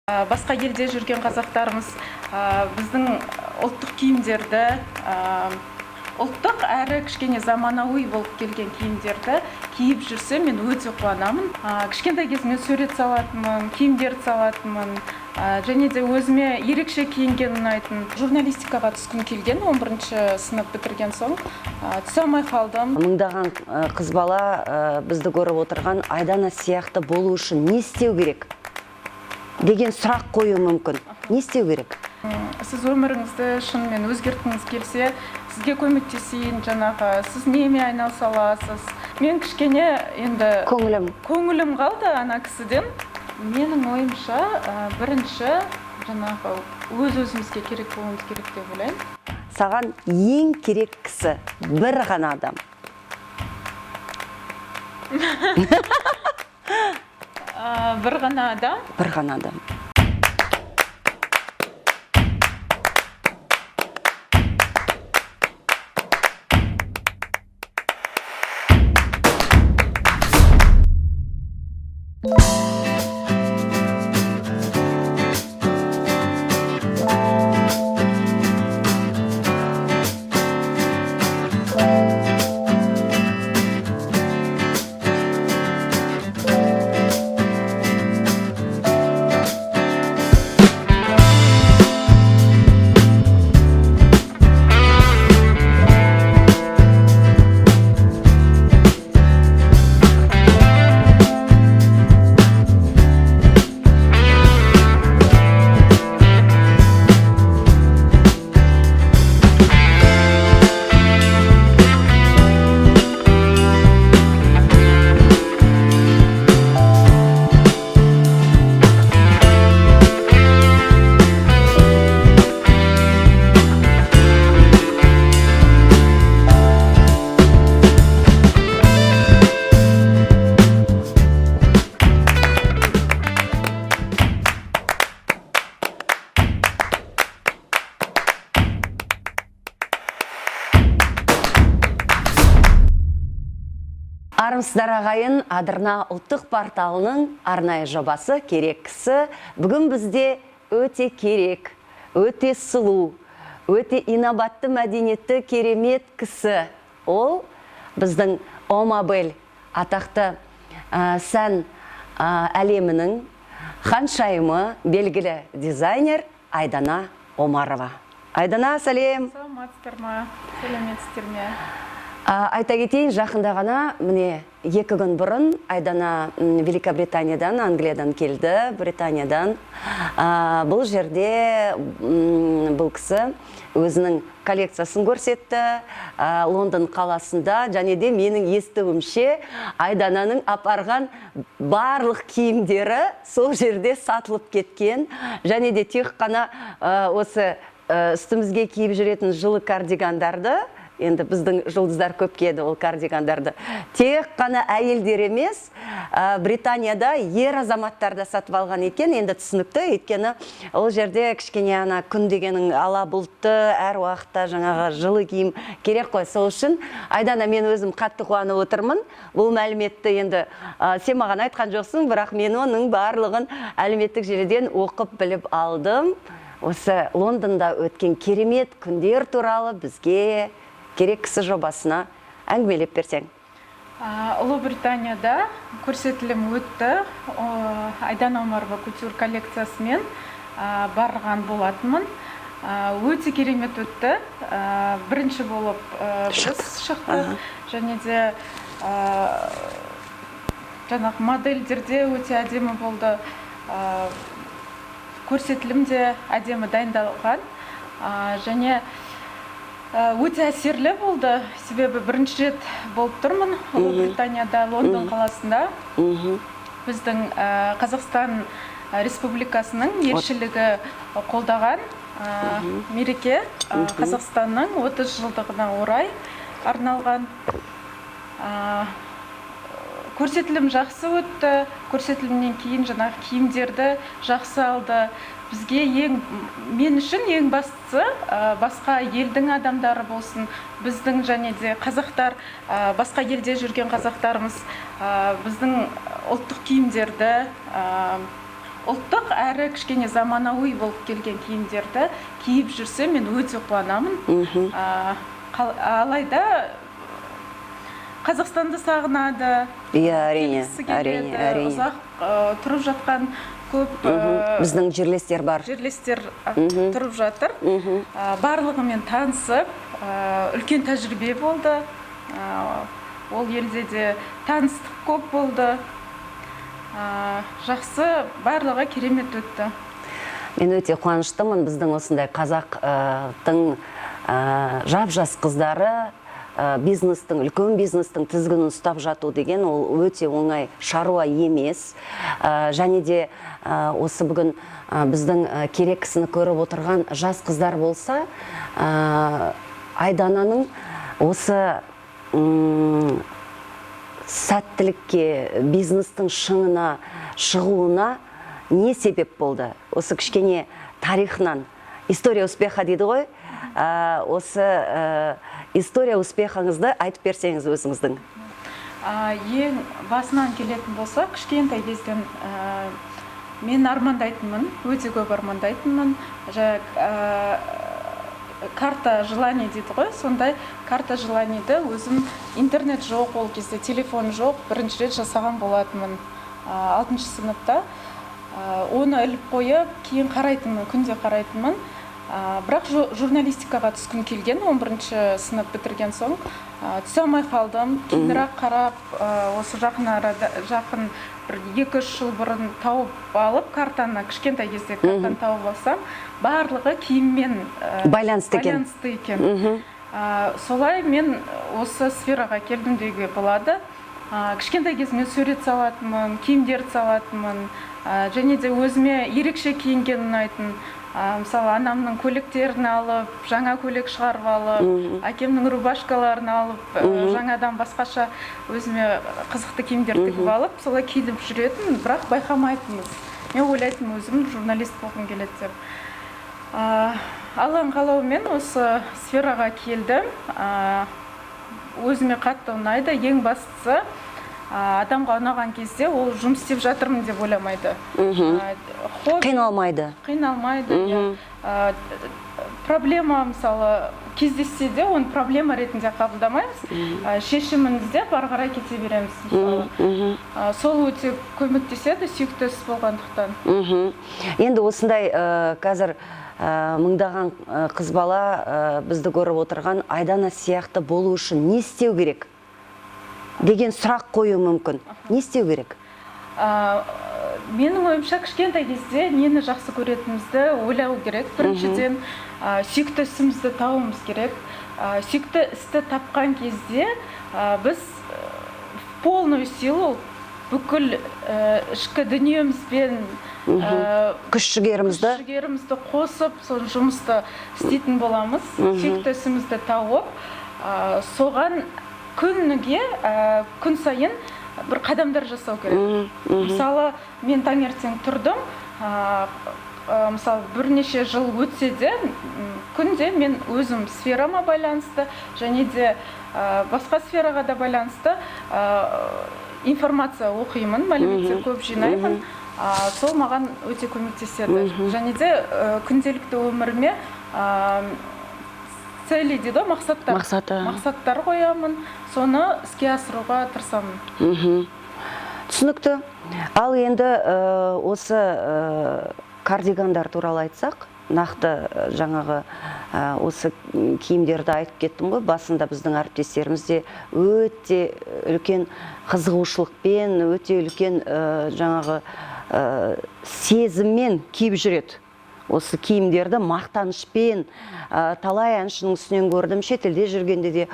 Басқа елде жүрген қазақтарымыз біздің ұлттық киімдерді, ұлттық әрі кішкене заманауи болып келген киімдерді киіп жүрсе, мен өте қуанамын. Кішкентай кезімде сурет салатынмын, киімдерді салатынмын, және де өзіме ерекше киінген ұнайтын. Журналистикаға түскім келген, 11-ші сынып бітірген соң түсе алмай қалдым. Мыңдаған қыз бала бізді көріп отырған Айдана сияқты болу үшін не істеу керек деген сұрақ қою мүмкін. Не істеу керек? Сіз өміріңізді шынымен өзгерткіңіз келсе, сізге көмектесейін, жаңағы сіз неме айналыса аласыз. Мен кішкене енді көңілім қалды ана кісіден. Менің ойымша, бірінші жаңағы өз-өзімізге керек болуымыз керек деп ойлаймын. Саған ең керек кісі бір ғана адам. Бір ғана адам? Бір ғана адам. Армысыздар ағайын, Адырна ұлттық порталының арнайы жобасы керек кісі. Бүгін бізде өте керек, өте сұлу, өте инабатты мәдениетті керемет кісі. Ол біздің Омабель атақты сән әлемінің ханшайымы, белгілі дизайнер Айдана Омарова. Айдана, сәлем. Саламатсыздар ма, сәлеметсіздер ме? Айта кетейін, жақында ғана, міне 2 күн бұрын Айдана Великобританиядан, Англиядан келді, Британиядан. Бұл жерде бұл кісі өзінің коллекциясын көрсетті Лондон қаласында, және де менің естуімше Айдананың апарған барлық киімдері сол жерде сатылып кеткен, және де тек қана осы үстімізге киіп жүретін жылы кардигандарды, енді біздің жұлдыздар көп киеді ол кардигандарды, тек қана әйелдер емес, Британияда ер азаматтарда сатып алған екен. Енді түсінікті, өйткені ол жерде кішкене ана күн дегенің ала бұлтты, әр уақытта жаңағы жылы киім керек қой. Сол үшін Айдана, мен өзім қатты қуанып отырмын. Бұл мәліметті енді сен маған айтқан жоқсың, бірақ мен оның барлығын әлеуметтік желіден оқып біліп алдым. Осы Лондонда өткен керемет күндер туралы бізге керек кісі жобасына әңгімелеп берсең. Ұлыбританияда көрсетілім өтті. Айдана Омарова кутюр коллекциясымен барған болатынмын. Өте керемет өтті. Бірінші болып біз шықты. Және де жаңағы модельдерде өте әдемі болды. Көрсетілім де әдемі дайындалған. Және өте әсерлі болды, себебі бірінші рет болып тұрмын Ұлыбританияда, Лондон қаласында. Біздің Қазақстан Республикасының елшілігі қолдаған мереке Қазақстанның 30 жылдығына орай арналған. Көрсетілім жақсы өтті, көрсетілімнен кейін жаңағы киімдерді жақсы алды. Бізге мен үшін ең бастысы басқа елдің адамдары болсын, біздің және де қазақтар, басқа елде жүрген қазақтарымыз біздің ұлттық киімдерді, ұлттық әрі кішкене заманауи болып келген киімдерді киіп жүрсе мен өте қуанамын. Алайда Қазақстанды сағынады. Иә, әрине, келгісі келеді, ұзақ тұрып жатқан көп біздің жерлестер бар. Жерлестер тұрып жатыр. Барлығымен танысып, үлкен тәжірибе болды. Ол елде де таныстық көп болды. Жақсы, барлығы керемет өтті. Мен өте қуаныштымын, біздің осындай қазақтың жап-жас қыздары бизнестің, үлкен бизнестің тізгінін ұстап жату деген ол өте оңай шаруа емес. Және де осы бүгін біздің керек кісіні көріп отырған жас қыздар болса, Айдананың осы сәттілікке, бизнестің шыңына шығуына не себеп болды? Осы кішкене тарихынан, история успеха дейді ғой, осы история успехыңызды айтып берсеңіз өзіңіздің. Ең басынан келетін болса, кішкентай кезден мен армандайтынмын, өте көп армандайтынмын. Карта желаний дейді ғой, сондай карта желанийді өзім интернет жоқ, ол кезде телефон жоқ, бірінші рет жасаған болатынмын 6 сыныпта. Оны іліп қойып, кейін қарайтынмын, күнде қарайтынмын. Бірақ журналистикаға түскім келген, 11 сынып бітірген соң түсе алмай қалдым. Кейінірек қарап, осы жақын бір 2-3 жыл бұрын тауып алып, картаны, кішкентай кезде картаны тауып алсам, барлығы киіммен байланысты екен. Солай мен осы сфераға келдім деуге болады. Кішкентай кезімде сурет салатынмын, киімдерді салатынмын, және де өзіме ерекше киінген ұнайтын. Мысалы, анамның көйлектерін алып, жаңа көйлек шығарып алып, әкемнің рубашкаларын алып, жаңадан басқаша өзіме қызықты киімдер тігіп алып, солай киініп жүретін, бірақ байқамайтынбыз. Мен ойлайтын өзім журналист болғым келеді деп. Алланың қалауымен осы сфераға келдім. Өзіме қатты ұнайды. Ең бастысы, адамға ұнаған кезде ол жұмыс істеп жатырмын деп ойламайды. Қиналмайды. Проблема, мысалы, кездессе де, оны проблема ретінде қабылдамаймыз. Шешімін іздеп, ары қарай кете береміз. Сол өте көмектеседі, сүйікті іс болғандықтан. Енді осындай қазір мыңдаған қыз бала бізді көріп отырған Айдана сияқты болу үшін не істеу керек деген сұрақ қою мүмкін. Не істеу керек? Менің ойымша, кішкентай кезде нені жақсы көретінімізді ойлау керек. Біріншіден, сүйікті ісімізді тауымыз керек. Сүйікті істі тапқан кезде біз полную силу, бүкіл ішкі дүниемізбен күш-жігерімізді қосып, сол жұмысты істейтін боламыз. Сүйікті ісімізді тауып, соған күніге, күн сайын бір қадамдар жасау керек. Мысалы, мен таңертең тұрдым, мысалы, бірнеше жыл өтсе де, күнде мен өзім сферама байланысты, және де басқа сфераға да байланысты информация оқимын, мәліметтер көп жинаймын. Сол маған өте көмектеседі. Және де күнделікті өміріме цели дейді, мақсаттар қоямын, соны іске асыруға тырысамын. Түсінікті. Ал енді осы кардигандар туралы айтсақ, нақты жаңағы осы киімдерді айтып кеттім ғой, басында біздің әріптестеріміз де өте үлкен қызығушылықпен, өте үлкен жаңағы сезіммен киіп жүреді. Осы киімдерді мақтанышпен, талай әншінің үстінен көрдім, шетелде жүргенде де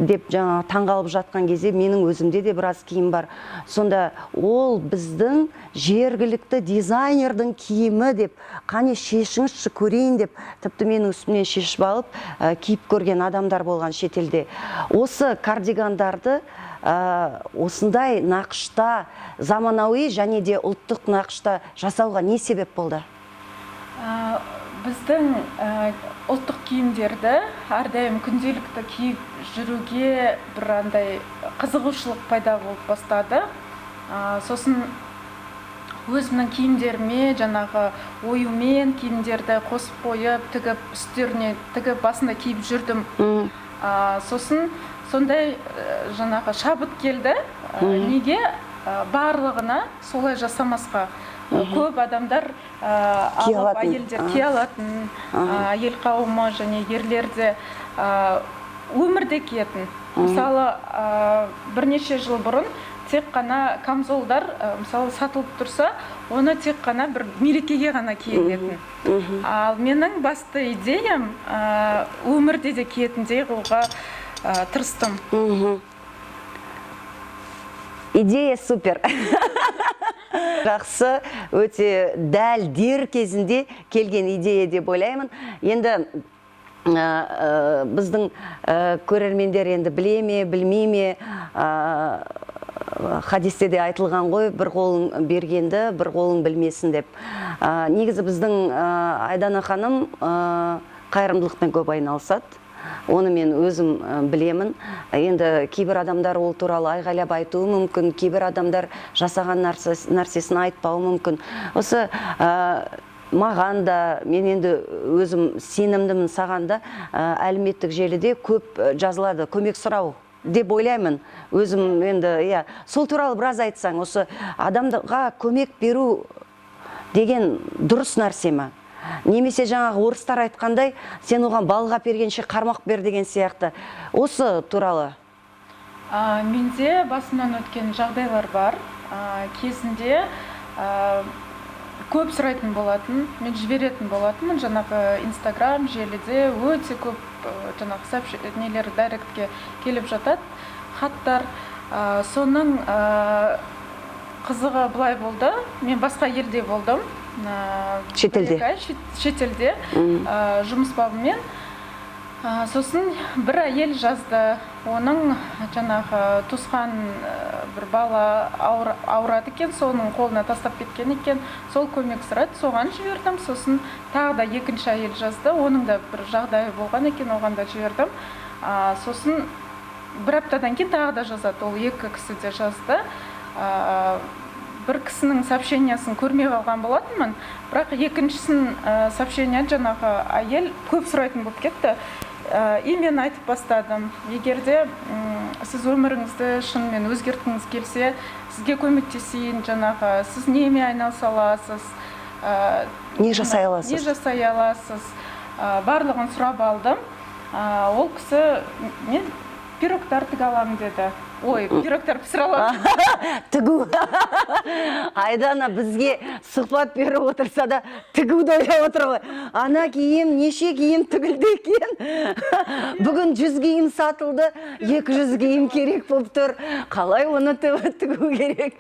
деп жаңа таңғалып жатқан кезде менің өзімде де біраз киім бар. Сонда ол біздің жергілікті дизайнердің киімі деп, қане шешіңізші көрейін деп, тіпті менің үстімнен шешіп алып, киіп көрген адамдар болған шетелде. Осы кардигандарды осындай нақышта, заманауи және де ұлттық нақышта жасауға не себеп болды? Біздің ұлттық киімдерді әрдайым күнделікті киіп жүруге бір андай қызығушылық пайда болып бастады. Сосын өзімнің киімдеріме жаңағы оюмен киімдерді қосып қойып, тігіп үстеріне тігіп басында киіп жүрдім. Сосын сондай жаңағы шабыт келді. Неге барлығына солай жасамасқа? Көп адамдар алып әйелдер кие алатын, әйел қауымы және ерлерде өмірде киетін. Мысалы, бірнеше жыл бұрын тек қана камзолдар мысалы сатылып тұрса, оны тек қана бір мерекеге ғана киетін. Ал менің басты идеям өмірде де киетіндей қылуға тырыстым. Идея супер. Жақсы, өте дәл дер кезінде келген идея деп ойлаймын. Енді біздің көрермендер енді біле ме, білмей ме, хадисте де айтылған ғой, бір қолың бергенді, бір қолың білмесін деп. Негізі біздің Айдана ханым қайырымдылықпен көп айналысады. Оны мен өзім білемін. Енді кейбір адамдар ол туралы айғайлап айтуы мүмкін, кейбір адамдар жасаған нәрсесін айтпауы мүмкін. Осы маған да, мен енді өзім сенімдімін саған да, әлеуметтік желіде көп жазылады, көмек сұрау деп ойлаймын. Өзім енді, сол туралы біраз айтсаң, осы адамға көмек беру деген дұрыс нәрсе ме? Немесе жаңағы орыстар айтқандай, сен оған балға бергенше қармақ бер деген сияқты. Осы туралы? Менде басымнан өткен жағдайлар бар. Кезінде көп сұрайтын болатын, мен жіберетін болатынмын. Жаңағы Инстаграм желіде өте көп жаңағы нелер дайректке келіп жатады, хаттар. Соның қызығы былай болды, мен басқа елде болдым. Шетелде жұмыс бабымен. Сосын бір әйел жазды, оның жаңағы туысқан бір бала ауырады екен, соның қолына тастап кеткен екен, сол көмек сұрады, соған жібердім. Сосын тағы да екінші әйел жазды, оның да бір жағдайы болған екен, оған да жібердім. Сосын бір аптадан кейін тағы да жазады, ол екі кісі де жазды. Бір кісінің сообщениясын көрмей қалған болатынмын, бірақ екіншісін сообщения жаңағы әйел көп сұрайтын болып кетті. И мен айтып бастадым, егерде сіз өміріңізді шынымен өзгерткіңіз келсе, сізге көмектесейін, жаңағы сіз неме айналыса аласыз, не жасай аласыз, барлығын сұрап алдым. Ол кісі, мен пирогтар тіге аламын деді. Ой, пирогтар пісіре аламын. Тігу. Айдана бізге сұхбат беріп отырса да тігуді ойлап отыр ғой. Ана киім, неше киім тігілді екен. Бүгін 100 киім сатылды, 200 киім керек болып тұр. Қалай оны тігу керек?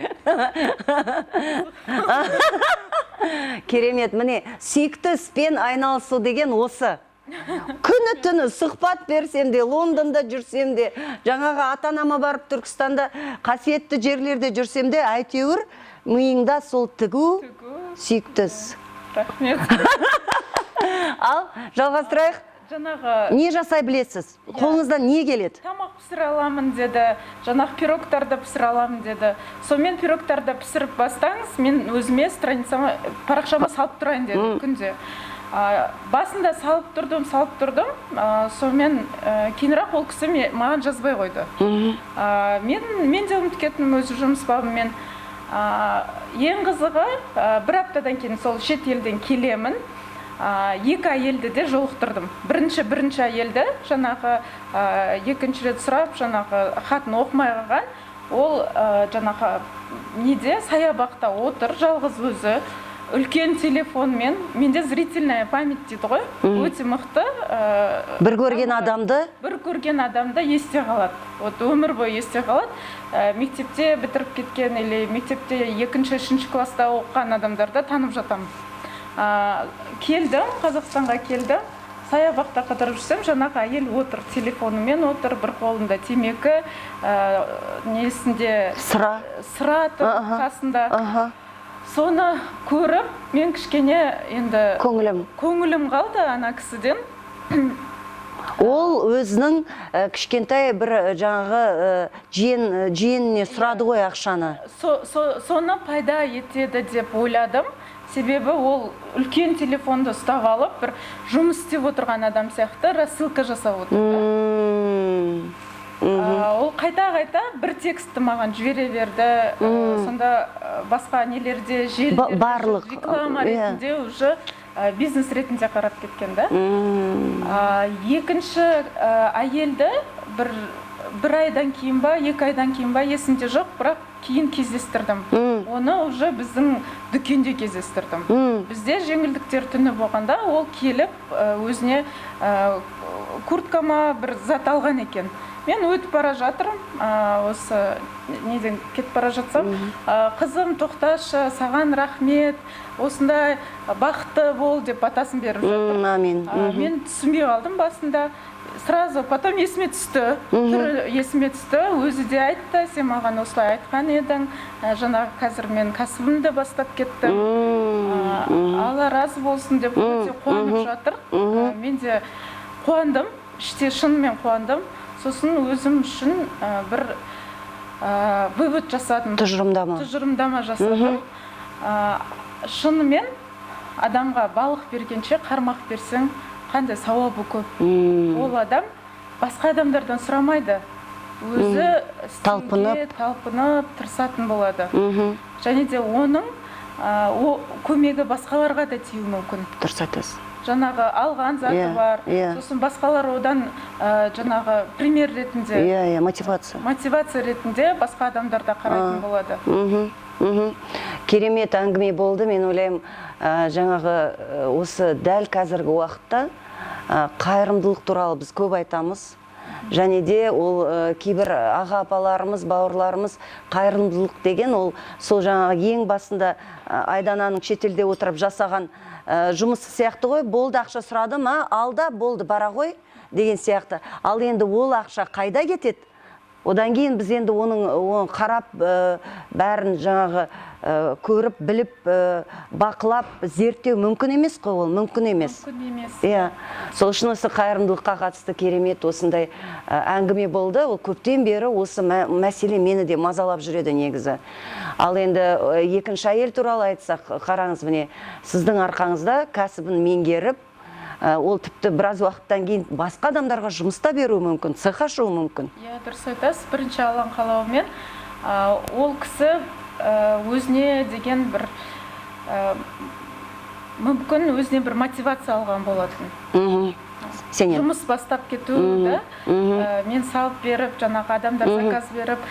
Керемет, міне, сүйікті іспен айналысу деген осы. Күні түні сұхбат берсем де, Лондонда жүрсем де, жаңағы ата-анама барып Түркістанда қасиетті жерлерде жүрсем де, әйтеуір миыңда сол тігу сүйікті іс. Рахмет. Ал жалғастырайық. Не жасай білесіз? Қолыңыздан не келеді? Тамақ пісіре аламын деді, жаңағы пирогтарды пісіре аламын деді. Сонымен пирогтарды пісіріп бастаңыз, мен өзіме страницама, парақшама салып тұрайын деді күнде. Басында салып тұрдым, сонымен кейінірек ол кісі маған жазбай қойды. Мен де ұмытып кеттім өз жұмыс бабыммен. Ең қызығы, бір аптадан кейін сол шет елден келемін, екі әйелді де жолықтырдым. Бірінші әйелді жаңағы екінші рет сұрап, жаңағы хатын оқымай қалған, ол жаңағы неде саябақта отыр, жалғыз өзі. Үлкен телефонмен, менде зрительная память дейді ғой, өте мықты. Бір көрген адамды есте қалады. Вот өмір бойы есте қалады. Мектепте бітіріп кеткен, или мектепте 2-3 класста оқыған адамдарды танып жатам. Келдім, Қазақстанға келдім. Саябақта қыдырып жүрсем, жаңағы әйел отыр, телефонымен отыр, бір қолында темекі, несінде сыра қасында. Соны көріп, мен кішкене енді көңілім қалды ана кісіден. Ол өзінің кішкентай бір жаңағы жиеніне сұрады ғой ақшаны. Соны пайда етеді деп ойладым. Себебі ол үлкен телефонды ұстап алып, бір жұмыс істеп отырған адам сияқты рассылка жасап отырды. Ол қайта-қайта бір текстті маған жібере берді. Сонда басқа нелерде, желілерде, барлық реклама ретінде уже бизнес ретінде қарап кеткен да. Екінші әйелді бір айдан кейін ба, 2 айдан кейін ба есімде жоқ, бірақ кейін кездестірдім. Оны уже біздің дүкенде кездестірдім. Бізде жеңілдіктер түні болғанда ол келіп өзіне курткама бір зат алған екен. Мен өтіп бара жатырмын, осы неден кетіп бара жатсам, қызым тоқташы, саған рахмет, осындай бақытты бол деп батасын беріп жатыр. Мен түсінбей қалдым басында. Сразу потом есіме түсті, есіме түсті, өзі де айтты, сен маған осылай айтқан едің, жаңағы қазір мен кәсібімді бастап кеттім, Алла разы болсын деп өте қуанып жатыр. Мен де қуандым, іште шынымен қуандым. Сосын өзім үшін бір вывод жасадым. Тұжырымдама жасадым. Шынымен адамға балық бергенше қармақ берсең, қандай сауабы көп. Ол адам басқа адамдардан сұрамайды. Өзі талпынып, тырысатын болады. Және де оның көмегі басқаларға да тиюі мүмкін. Дұрыс айтасыз. Жаңағы алған заты бар. Сосын басқалар одан жаңағы пример ретінде, мотивация ретінде басқа адамдарда қарайтын болады. Керемет әңгіме болды. Мен ойлаймын, жаңағы осы дәл қазіргі уақытта қайырымдылық туралы біз көп айтамыз. Және де ол кейбір аға-апаларымыз, бауырларымыз қайырымдылық деген ол сол жаңағы ең басында Айдананың шетелде отырып жасаған жұмысы сияқты ғой, болды ақша сұрады ма, алда болды бара ғой деген сияқты. Ал енді ол ақша қайда кетеді? Одан кейін біз енді оның қарап бәрін жаңағы көріп, біліп, бақылап, зерттеу мүмкін емес қой, ол мүмкін емес. Сол үшін осы қайырымдылыққа қатысты керемет осындай әңгіме болды. Ол көптен бері осы мәселе мені де мазалап жүреді негізі. Ал енді екінші әйел туралы айтсақ, қараңыз, міне, сіздің арқаңызда кәсібін меңгеріп, ол тіпті біраз уақыттан кейін басқа адамдарға жұмыста беру мүмкін, цех ашу мүмкін. Дұрыс айтасыз, бірінші Алланың қалауымен ол кісі өзіне деген бір мүмкін өзіне бір мотивация алған болатын. Жұмыс бастап кетуді мен салып беріп, жаңағы адамдар заказ беріп,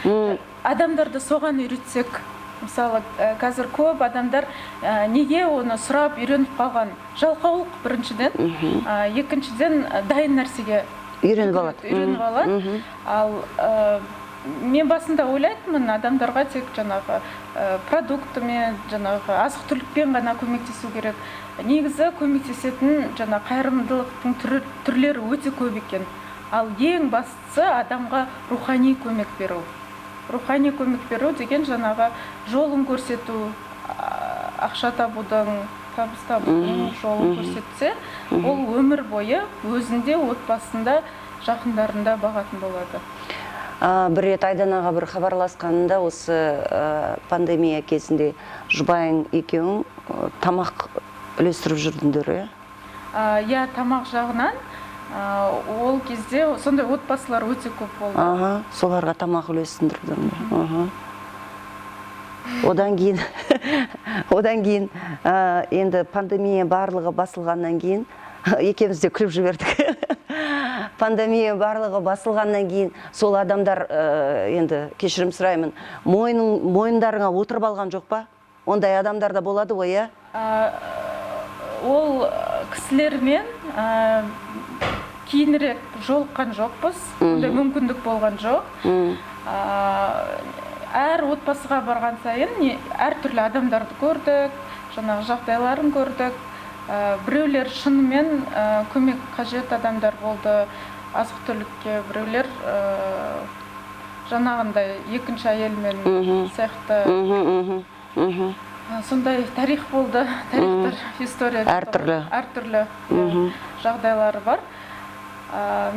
адамдарды соған үйретсек, мысалы, қазір көп адамдар неге оны сұрап үйреніп қалған? Жалқаулық біріншіден, екіншіден дайын нәрсеге үйреніп алады. Ал мен басында ойлайтынмын, адамдарға тек жаңағы продуктымен, жаңағы азық-түлікпен ғана көмектесу керек. Негізі көмектесетін жаңағы қайырымдылықтың түрлері өте көп екен. Ал ең бастысы адамға рухани көмек беру. Рухани көмек беру деген жаңағы жолын көрсету, ақша табудың, табыс табудың жолын көрсетсе, ол өмір бойы өзінде, отбасында, жақындарында бағатын болады. Бір рет Айданаға бір хабарласқанында осы пандемия кезінде жұбайың екеуің тамақ үлестіріп жүрдіңдер, иә? Тамақ жағынан ол кезде сондай отбасылар өте көп болды. Соларға тамақ үлестірдіңдер. Одан кейін енді пандемия барлығы басылғаннан кейін екеуміз де күліп жібердік. Пандемия барлығы басылғаннан кейін сол адамдар, енді кешірім сұраймын, мойындарыңа отырып алған жоқ па? Ондай адамдар да болады ғой, иә? Ол кісілермен кейінірек жолыққан жоқпыз, ондай мүмкіндік болған жоқ. Әр отбасыға барған сайын әртүрлі адамдарды көрдік, жаңағы жағдайларын көрдік. Біреулер шынымен көмек қажет адамдар болды, азық-түлікке, біреулер жаңағындай екінші әйелмен сияқты. Сондай тарих болды, тарихтар, история әртүрлі жағдайлары бар.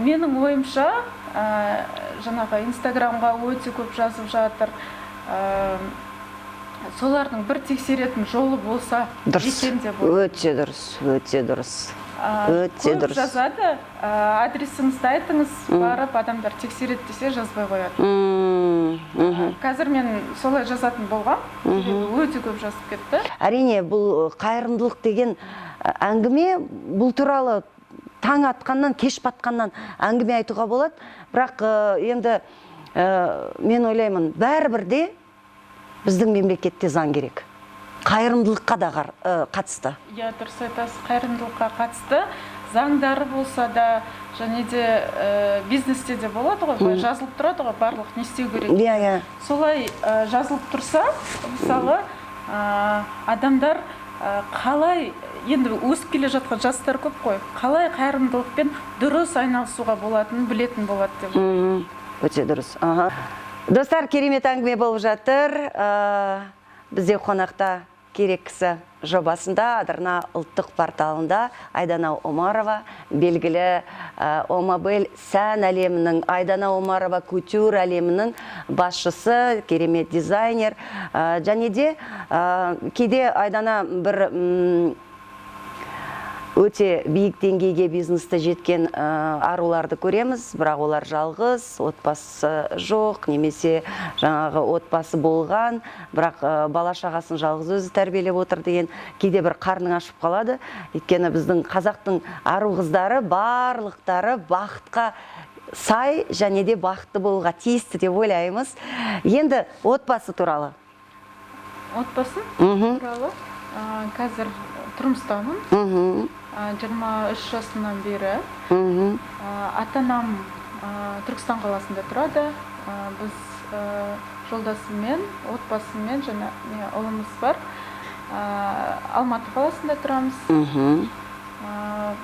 менің ойымша жаңағы инстаграмға өте көп жазып жатыр, солардың бір тексеретін жолы болса десем де болады. Өте дұрыс, өте дұрыс. Көп жазады, адресіңізді айтыңыз, барып адамдар тексереді десе жазбай қояды. Қазір мен солай жазатын болғам, өте көп жазып кетті. Әрине, бұл қайырымдылық деген әңгіме, бұл туралы таң атқаннан, кеш батқаннан әңгіме айтуға болады. Бірақ енді мен ойлаймын, бәрібірде біздің мемлекетте заң керек. Қайырымдылыққа да қатысты. Иә, дұрыс айтасыз, қайырымдылыққа қатысты заңдары болса да, және де бизнесте де болады ғой, жазылып тұрады ғой, барлық не істеу керек. Иә. Солай жазылып тұрса, мысалы, адамдар қалай, енді өсіп келе жатқан жастар көп қой, қалай қайырымдылықпен дұрыс айналысуға болатынын білетін болады деп. Өте дұрыс. Достар, керемет әңгіме болып жатыр. Бізде қонақта керек кісі жобасында, Адырна ұлттық порталында Айдана Омарова, белгілі Омабель сән әлемінің, Айдана Омарова кутюр әлемінің басшысы, керемет дизайнер. Және де кейде Айдана бір өте биік деңгейге бизнесті жеткен аруларды көреміз, бірақ олар жалғыз, отбасы жоқ, немесе жаңағы отбасы болған, бірақ бала шағасын жалғыз өзі тәрбиелеп отыр деген кейде бір қарның ашып қалады. Өйткені біздің қазақтың ару қыздары барлықтары бақытқа сай және де бақытты болуға тиісті деп ойлаймыз. Енді отбасы туралы. Отбасы туралы қазір тұрмыстамын. 23 жасынан бері. Ата-анам Түркістан қаласында тұрады. Біз жолдасыммен, отбасыммен және ұлымыз бар. Алматы қаласында тұрамыз.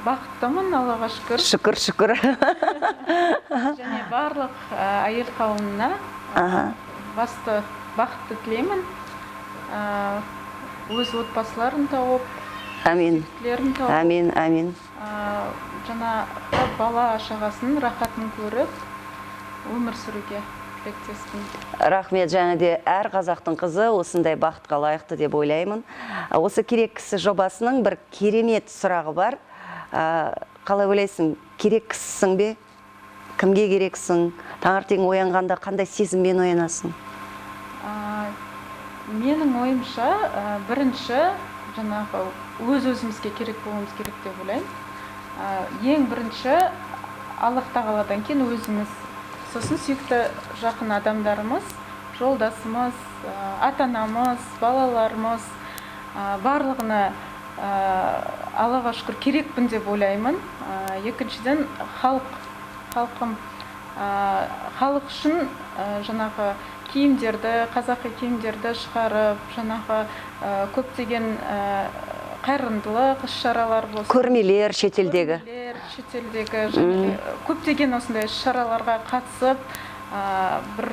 Бақыттымын, Аллаға шүкір. Шүкір. Және барлық әйел қауымына басты бақытты тілеймін. Өз отбасыларын тауып, Амин. Амин. Жаңа бала шағасының рахатын көріп, өмір сүруге тілектеспін. Рахмет, және де әр қазақтың қызы осындай бақытқа лайықты деп ойлаймын. Осы керек кісі жобасының бір керемет сұрағы бар. Қалай ойлайсың, керек кісісің бе? Кімге керексің? Таңертең оянғанда қандай сезіммен оянасың? Менің ойымша, бірінші жаңағы өз-өзімізге керек болуымыз керек деп ойлаймын. Ең бірінші Аллах тағаладан кейін өзіміз, сосын сүйікті жақын адамдарымыз, жолдасымыз, ата-анамыз, балаларымыз, барлығына Аллаға шүкір керекпін деп ойлаймын. Екіншіден халық үшін жаңағы киімдерді, қазақи киімдерді шығарып, жаңағы көптеген қайырымдылық іс-шаралар болсын. Көрмелер шетелдегі. Көптеген осындай іс-шараларға қатысып, бір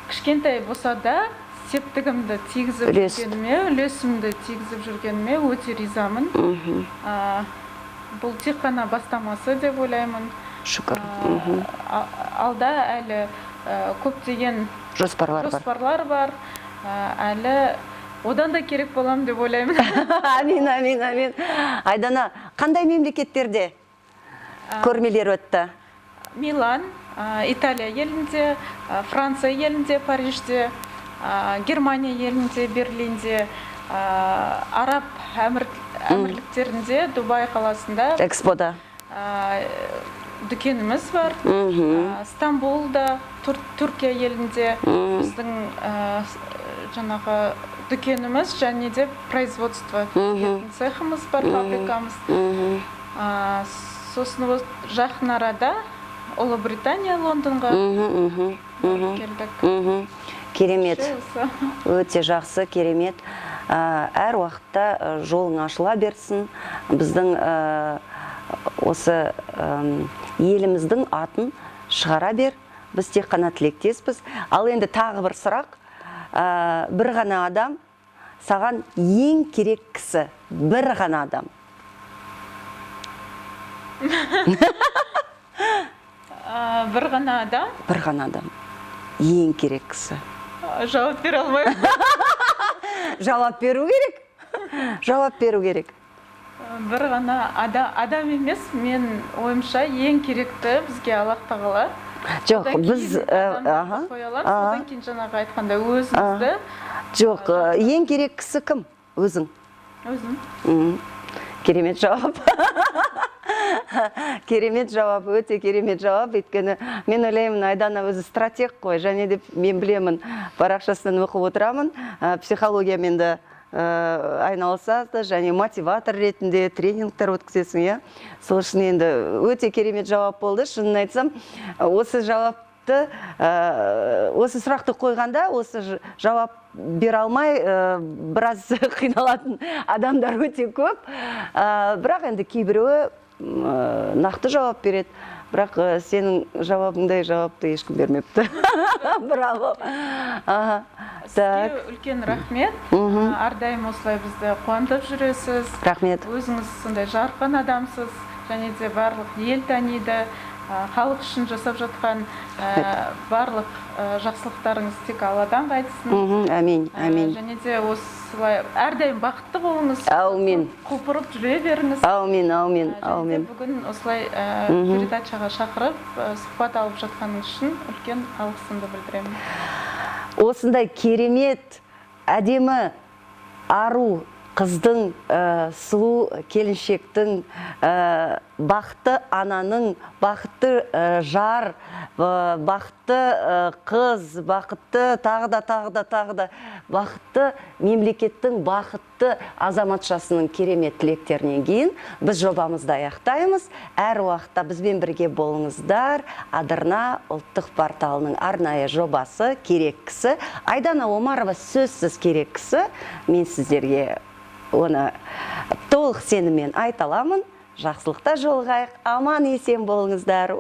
кішкентай болса да септігімді тигізіп жүргеніме, үлесімді тигізіп жүргеніме өте ризамын. Бұл тек қана бастамасы деп ойлаймын. Шүкір. Алда әлі көптеген жоспарлар бар. Әлі одан да керек болам деп ойлаймын. Амин. Айдана, қандай мемлекеттерде көрмелер өтті? Милан, Италия елінде, Франция елінде, Парижде, Германия елінде, Берлинде, Араб әмірліктерінде, Дубай қаласында. Экспода. Дүкеніміз бар. Стамбулда, Түркия елінде біздің жаңағы дүкеніміз және де производство цехымыз бар, фабрикамыз. Сосын жақын арада Ұлыбритания, Лондонға келдік. Керемет. Өте жақсы, керемет. Әр уақытта жолың ашыла берсін. Біздің осы еліміздің атын шығара бер. Біз тек қана тілектеспіз. Ал енді тағы бір сұрақ. Бір ғана адам, саған ең керек кісі, бір ғана адам. Бір ғана адам. Бір ғана адам. Ең керек кісі. Жауап бере алмаймын. Жауап беру керек. Жауап беру керек. Бір ғана адам емес, мен ойымша ең керекті бізге Аллах тағала. Жоқ, біз Содан кейін жаңағы айтқанда өзімізді. Жоқ, ең керек кісі кім? Өзің. Өзім. Керемет жауап. Керемет жауап, өте керемет жауап. Өйткені мен ойлаймын, Айдана өзі стратег қой. Және де мен білемін, парақшасынан оқып отырамын. Психологиямен де айналысады, және мотиватор ретінде тренингтер өткізесің, иә. Сол үшін енді өте керемет жауап болды. Шынын айтсам, осы жауапты, осы сұрақты қойғанда, осы жауап бере алмай біраз қиналатын адамдар өте көп. Бірақ енді кейбіреуі нақты жауап береді. Бірақ сенің жауабыңдай жауапты ешкім бермепті. Браво. Сізге үлкен рахмет. Әрдайым осылай бізді қуантып жүресіз. Рахмет. Өзіңіз сондай жарқын адамсыз. Және де барлық ел таниды. Халық үшін жасап жатқан барлық жақсылықтарыңыз тек Алладан қайтсын. Әмин, әмин. Және де осылай әрдайым бақытты болыңыз. Әумин. Құлпырып жүре беріңіз. Әумин, әумин, әумин. Бүгін осылай передачаға шақырып, сұхбат алып жатқаныңыз үшін үлкен алғысымды білдіремін. Осындай керемет, әдемі, ару қыздың, сұлу келіншектің, бақытты ананың, бақытты жар, бақытты қыз, бақытты тағы да бақытты мемлекеттің бақытты азаматшасының керемет тілектерінен кейін біз жобамызды аяқтаймыз. Әр уақытта бізбен бірге болыңыздар. Адырна ұлттық порталының арнайы жобасы керек кісі. Айдана Омарова сөзсіз керек кісі. Мен сіздерге оны толық сеніммен айта аламын. Жақсылықта жолығайық. Аман есен болыңыздар.